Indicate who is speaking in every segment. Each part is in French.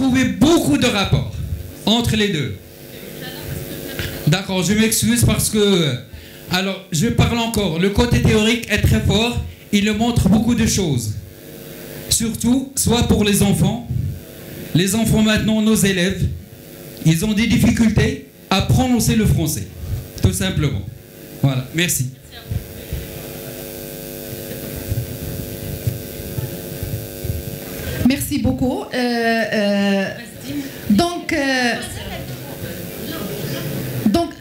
Speaker 1: trouvé beaucoup de rapports entre les deux. D'accord, je m'excuse parce que... Alors, je parle encore. Le côté théorique est très fort. Il montre beaucoup de choses. Surtout, soit pour les enfants. Les enfants maintenant, nos élèves, ils ont des difficultés à prononcer le français. Tout simplement. Voilà, merci.
Speaker 2: Merci beaucoup. Donc,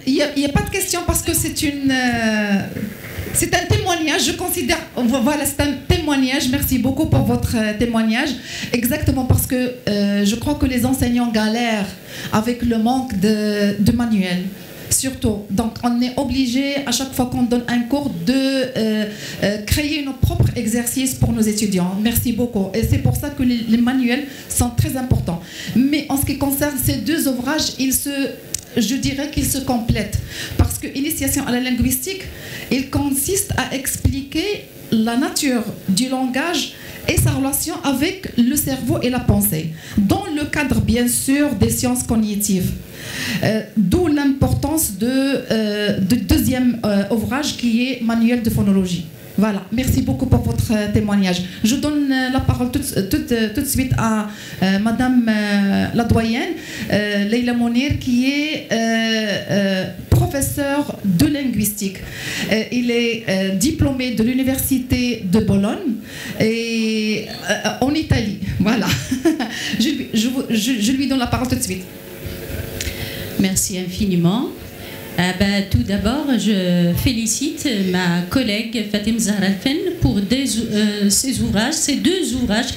Speaker 2: il n'y a pas de question parce que c'est un témoignage, je considère, voilà, c'est un témoignage. Merci beaucoup pour votre témoignage. Exactement parce que je crois que les enseignants galèrent avec le manque de manuels. Surtout, donc on est obligé à chaque fois qu'on donne un cours de créer nos propres exercices pour nos étudiants. Merci beaucoup. Et c'est pour ça que les manuels sont très importants. Mais en ce qui concerne ces deux ouvrages, je dirais qu'ils se complètent. Parce que Initiation à la linguistique, il consiste à expliquer la nature du langage et sa relation avec le cerveau et la pensée, dans le cadre bien sûr des sciences cognitives. D'où l'importance du deuxième ouvrage qui est Manuel de phonologie. Voilà, merci beaucoup pour votre témoignage. Je donne la parole tout de suite à Madame la doyenne, Leila Mounir, qui est professeure de linguistique. Il est diplômé de l'Université de Bologne et en Italie. Voilà, je lui donne la parole tout de suite.
Speaker 3: Merci infiniment. Tout d'abord, je félicite ma collègue Fatem Zahra Alfen pour ces deux ouvrages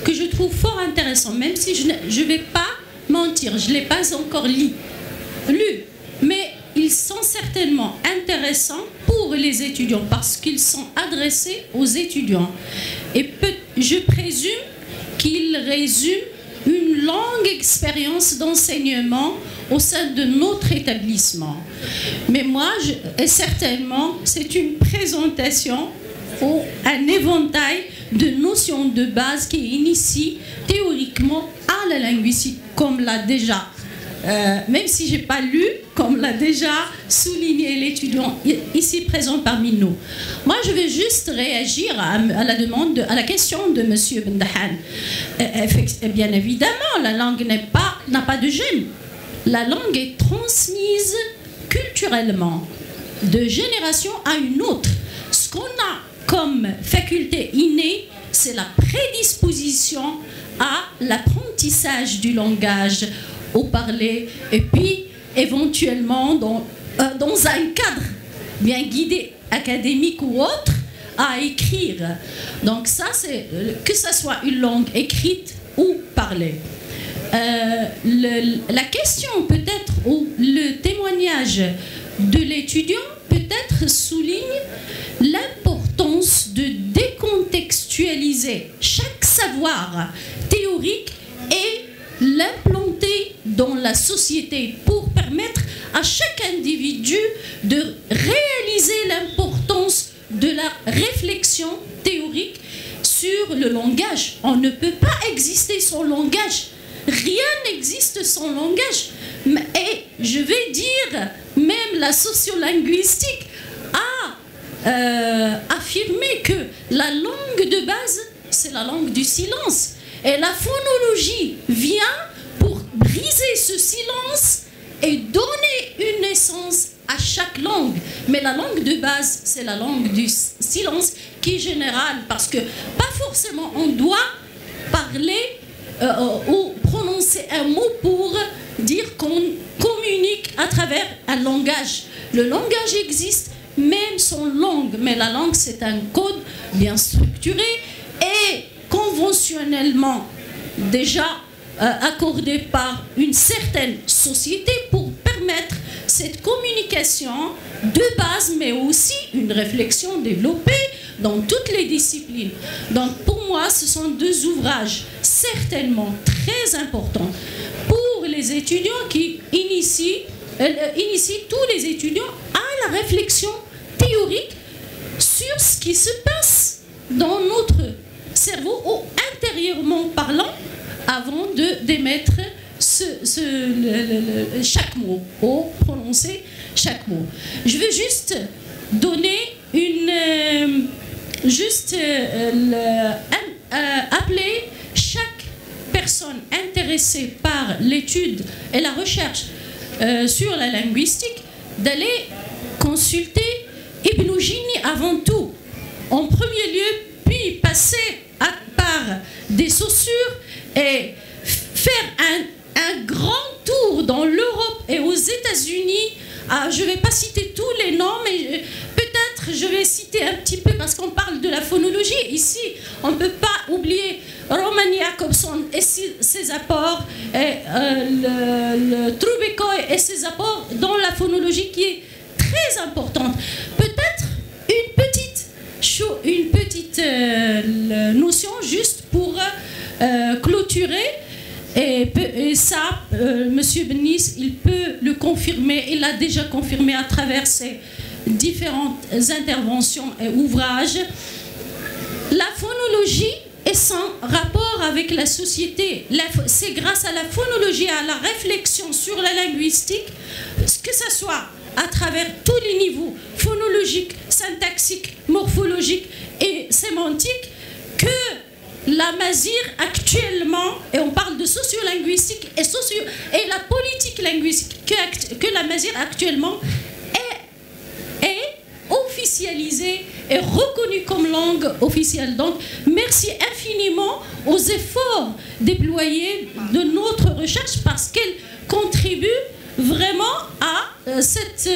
Speaker 3: que je trouve fort intéressants, même si je ne vais pas mentir, je ne l'ai pas encore lu, mais ils sont certainement intéressants pour les étudiants parce qu'ils sont adressés aux étudiants. Et je présume qu'ils résument une longue expérience d'enseignement au sein de notre établissement. Mais moi, certainement, c'est une présentation ou un éventail de notions de base qui initie théoriquement à la linguistique, comme l'a déjà, même si je n'ai pas lu, comme l'a déjà souligné l'étudiant ici présent parmi nous. Moi, je vais juste réagir à la question de M. Bendahan. Bien évidemment, la langue n'a pas de gêne. La langue est transmise culturellement, de génération à une autre. Ce qu'on a comme faculté innée, c'est la prédisposition à l'apprentissage du langage, au parler, et puis éventuellement dans un cadre bien guidé, académique ou autre, à écrire. Donc ça, c'est que ce soit une langue écrite ou parlée. La question peut-être ou le témoignage de l'étudiant peut-être souligne l'importance de décontextualiser chaque savoir théorique et l'implanter dans la société pour permettre à chaque individu de réaliser l'importance de la réflexion théorique sur le langage. On ne peut pas exister sans langage. Rien n'existe sans langage. Et je vais dire, même la sociolinguistique a affirmé que la langue de base, c'est la langue du silence. Et la phonologie vient pour briser ce silence et donner une naissance à chaque langue. Mais la langue de base, c'est la langue du silence qui est générale, parce que pas forcément on doit parler ou prononcer un mot pour dire qu'on communique à travers un langage. Le langage existe même sans langue, mais la langue c'est un code bien structuré et conventionnellement déjà accordé par une certaine société pour permettre cette communication de base, mais aussi une réflexion développée dans toutes les disciplines. Donc pour moi, ce sont deux ouvrages certainement très importants pour les étudiants qui initient tous les étudiants à la réflexion théorique sur ce qui se passe dans notre cerveau, ou intérieurement parlant, avant d'émettre chaque mot, ou prononcer chaque mot. Je veux juste donner appeler chaque personne intéressée par l'étude et la recherche sur la linguistique d'aller consulter Ibn Jini avant tout, en premier lieu, puis passer par des saussures et faire un grand tour dans l'Europe et aux États-Unis. Je ne vais pas citer tous les noms, mais peut-être je vais citer un petit peu parce qu'on parle de la phonologie. Ici, on ne peut pas oublier Roman Jakobson et ses apports, et le Trubekoi et ses apports dans la phonologie qui est très importante. Peut-être une petite notion juste pour clôturer. Et ça, Monsieur Benis, il peut le confirmer, il l'a déjà confirmé à travers ses différentes interventions et ouvrages. La phonologie est sans rapport avec la société. C'est grâce à la phonologie, à la réflexion sur la linguistique, que ce soit à travers tous les niveaux, phonologique, syntaxique, morphologique et sémantique, que la Mazir actuellement, et on parle de sociolinguistique et la politique linguistique, que la Mazir actuellement est officialisée et reconnue comme langue officielle. Donc, merci infiniment aux efforts déployés de notre recherche parce qu'elle contribue vraiment à cette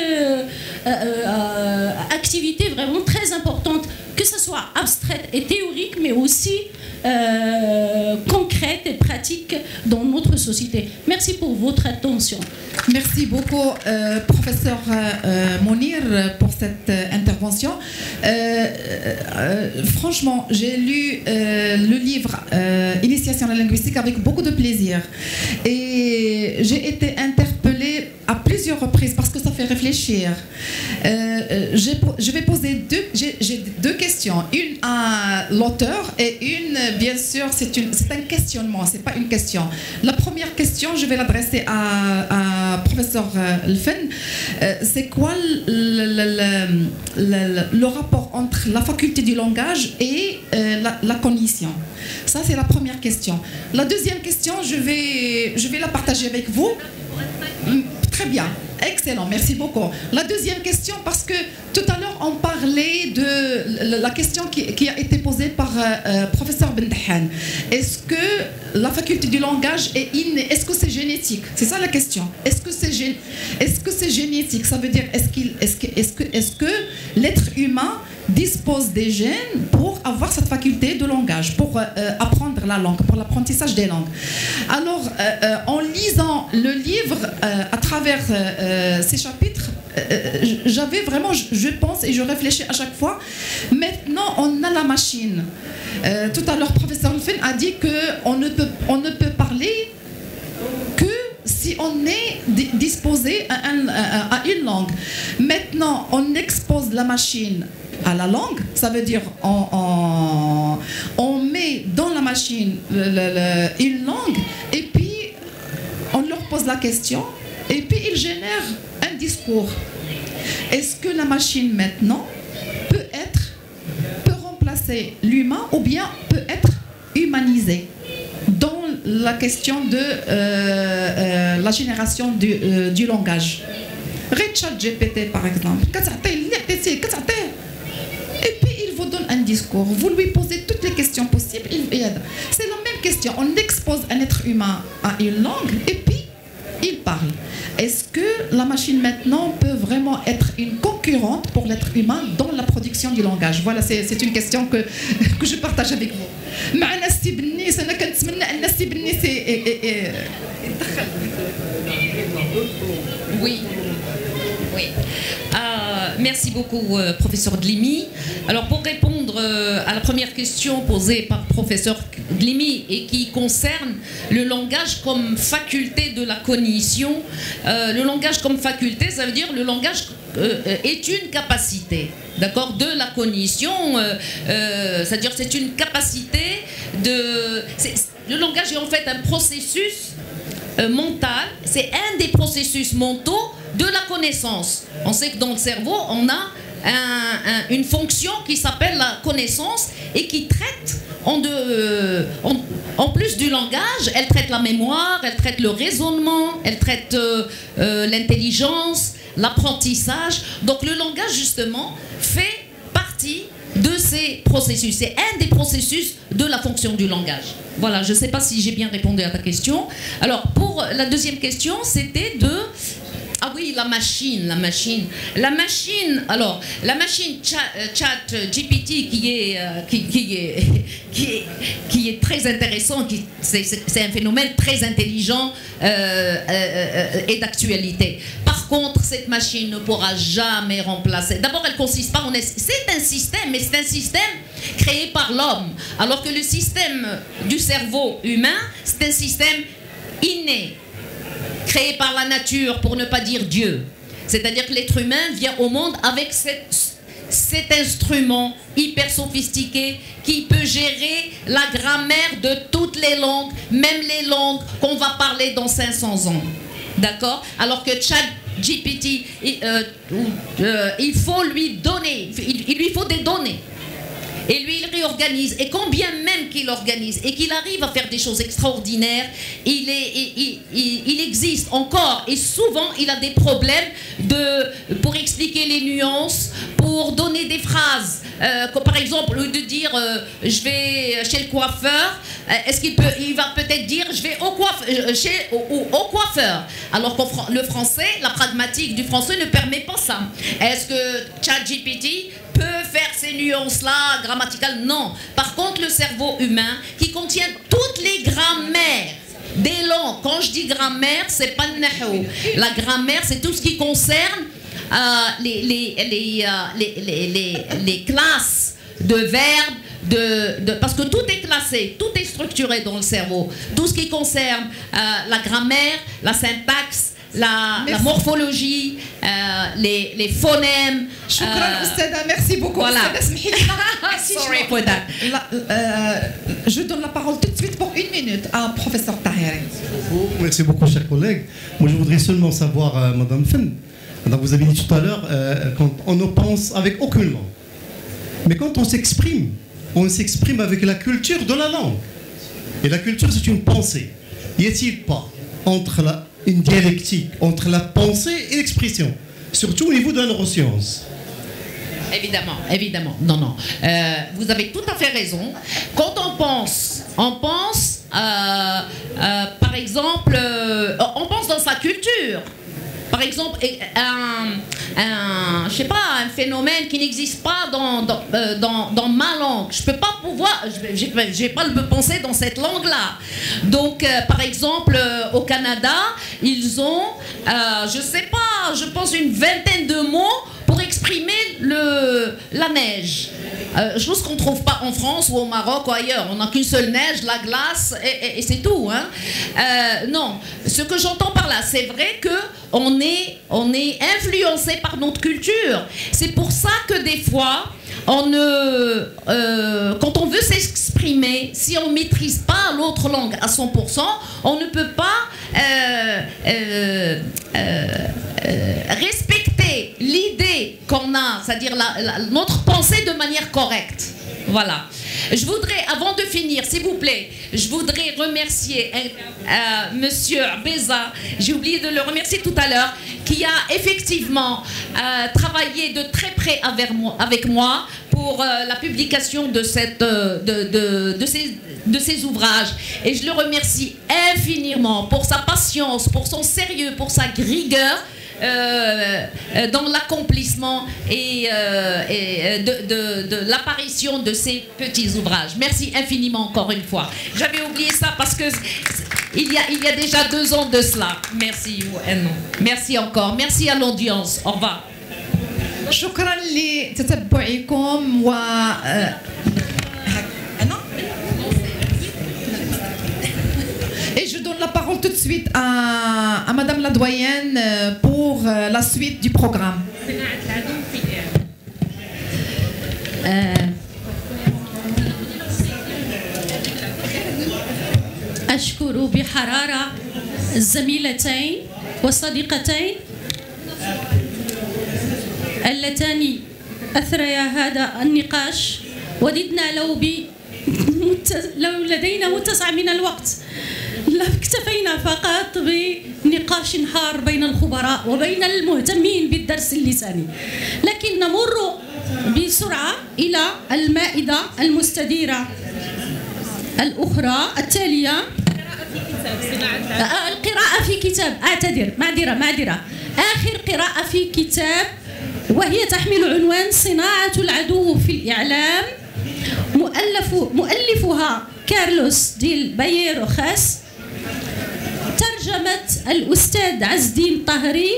Speaker 3: activité vraiment très importante, que ce soit abstraite et théorique, mais aussi concrète et pratique dans notre société. Merci pour votre attention.
Speaker 2: Merci beaucoup, professeur Mounir, pour cette intervention. Franchement, j'ai lu le livre Initiation à la linguistique avec beaucoup de plaisir. Et j'ai été interpellée à plusieurs reprises parce que ça fait réfléchir. Je vais poser j'ai deux questions. Une à l'auteur et une, bien sûr, c'est un questionnement, c'est pas une question. La première question, je vais l'adresser à professeur Elfen. C'est quoi le rapport entre la faculté du langage et la cognition? Ça, c'est la première question. La deuxième question, je vais la partager avec vous. Très bien, excellent, merci beaucoup. La deuxième question, parce que tout à l'heure on parlait de la question qui a été posée par professeur Bendahan. Est-ce que la faculté du langage est innée? Est-ce que c'est génétique? C'est ça la question. Est-ce que c'est génétique? Ça veut dire est-ce que l'être humain dispose des gènes pour avoir cette faculté de langage, pour apprendre la langue, pour l'apprentissage des langues. Alors, en lisant le livre, à travers ces chapitres, j'avais vraiment, je pense et je réfléchis à chaque fois, maintenant on a la machine. Tout à l'heure, professeur Elfen a dit qu'on ne peut parler que si on est disposé à une langue. Maintenant, on expose la machine à la langue, ça veut dire on met dans la machine une langue et puis on leur pose la question et puis il génère un discours. Est-ce que la machine maintenant peut remplacer l'humain ou bien peut être humanisée dans la question de la génération du langage? ChatGPT par exemple, et puis il vous donne un discours, vous lui posez toutes les questions possibles, il aide. C'est la même question, on expose un être humain à une langue et puis il parle. Est-ce que la machine maintenant peut vraiment être une concurrente pour l'être humain dans la production du langage? Voilà, c'est une question que je partage avec vous.
Speaker 4: Oui. Oui. Merci beaucoup, professeur Dlimi. Alors, pour répondre à la première question posée par professeur Dlimi et qui concerne le langage comme faculté de la cognition, le langage comme faculté, ça veut dire le langage est une capacité, d'accord, de la cognition, c'est-à-dire c'est une capacité de... le langage est en fait un processus mental, c'est un des processus mentaux de la connaissance. On sait que dans le cerveau, on a une fonction qui s'appelle la connaissance et qui traite en plus du langage, elle traite la mémoire, elle traite le raisonnement, elle traite l'intelligence, l'apprentissage. Donc le langage justement fait partie de ces processus. C'est un des processus de la fonction du langage. Voilà, je ne sais pas si j'ai bien répondu à ta question. Alors pour la deuxième question, c'était de... Ah oui, la machine. Alors, la machine chat GPT qui est très intéressant, c'est un phénomène très intelligent et d'actualité. Par contre, cette machine ne pourra jamais remplacer. D'abord, elle consiste pas en... C'est un système, mais c'est un système créé par l'homme. Alors que le système du cerveau humain, c'est un système inné, créé par la nature, pour ne pas dire Dieu. C'est-à-dire que l'être humain vient au monde avec cet instrument hyper sophistiqué qui peut gérer la grammaire de toutes les langues, même les langues qu'on va parler dans 500 ans. D'accord? Alors que ChatGPT, il faut lui donner, il lui faut des données. Et lui, il réorganise. Et combien même qu'il organise et qu'il arrive à faire des choses extraordinaires, il existe encore. Et souvent, il a des problèmes pour expliquer les nuances, pour donner des phrases. Par exemple, au lieu de dire je vais chez le coiffeur, il va peut-être dire je vais au coiffeur. Alors que le français, la pragmatique du français ne permet pas ça. Est-ce que ChatGPT peut faire ces nuances-là grammaticales? Non. Par contre, le cerveau humain, qui contient toutes les grammaires des langues. Quand je dis grammaire, c'est pas le nahou. La grammaire, c'est tout ce qui concerne les classes de verbes, parce que tout est classé, tout est structuré dans le cerveau. Tout ce qui concerne la grammaire, la syntaxe, la morphologie, les phonèmes.
Speaker 2: Merci beaucoup.
Speaker 4: Voilà. Sorry for that.
Speaker 2: Je donne la parole tout de suite pour 1 minute à professeur Taheri.
Speaker 5: Merci beaucoup, chers collègues. Moi, je voudrais seulement savoir, Madame Fenn, vous avez dit tout à l'heure, quand on ne pense avec aucune langue. Mais quand on s'exprime avec la culture de la langue. Et la culture, c'est une pensée. Y a-t-il pas une dialectique entre la pensée et l'expression, surtout au niveau de la neuroscience?
Speaker 4: Évidemment. Non. Vous avez tout à fait raison. Quand on pense, par exemple, on pense dans sa culture. Par exemple, je sais pas, un phénomène qui n'existe pas dans ma langue. Je peux pas je vais pas le penser dans cette langue-là. Donc, par exemple, au Canada, ils ont, je sais pas, je pense une vingtaine de mots pour exprimer la neige. Chose qu'on ne trouve pas en France ou au Maroc ou ailleurs. On n'a qu'une seule neige, la glace, et c'est tout. Hein. Non, ce que j'entends par là, c'est vrai qu'on est influencé par notre culture. C'est pour ça que des fois, quand on veut s'exprimer, si on ne maîtrise pas l'autre langue à 100%, on ne peut pas respecter l'idée qu'on a, c'est-à-dire notre pensée de manière correcte. Voilà. Je voudrais, avant de finir, s'il vous plaît, je voudrais remercier Monsieur Beza, j'ai oublié de le remercier tout à l'heure, qui a effectivement travaillé de très près avec moi pour la publication de ces ouvrages. Et je le remercie infiniment pour sa patience, pour son sérieux, pour sa rigueur dans l'accomplissement et de l'apparition de ces petits ouvrages. Merci infiniment encore une fois. J'avais oublié ça parce que il y a déjà 2 ans de cela. Merci. Merci encore. Merci à l'audience. Au revoir.
Speaker 2: شكرا لتتبعكم و Et je donne la parole tout de suite à Madame la doyenne pour la suite du programme.
Speaker 3: أشكر بحرارة الزميلتين والصديقتين اللتان أثريا هذا النقاش. وددنا لو لدينا متسع من الوقت لاكتفينا فقط بنقاش حار بين الخبراء وبين المهتمين بالدرس اللساني، لكن نمر بسرعة إلى المائدة المستديرة الأخرى التالية. القراءة في كتاب، معذرة، آخر قراءة في كتاب، وهي تحمل عنوان صناعة العدو في الإعلام، مؤلفها كارلوس ديل باييروخاس، ترجمة الأستاذ عز الدين طهري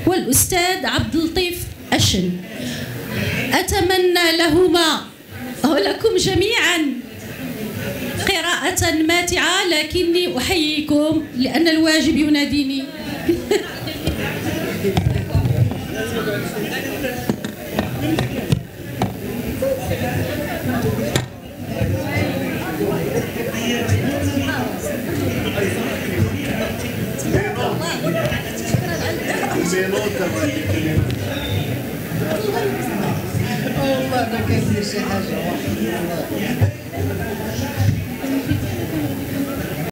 Speaker 3: والأستاذ عبد اللطيف أشن. أتمنى لهما ولكم جميعا قراءة ماتعة، لكني أحييكم لأن الواجب يناديني.
Speaker 6: والله ما كان في شي حاجه.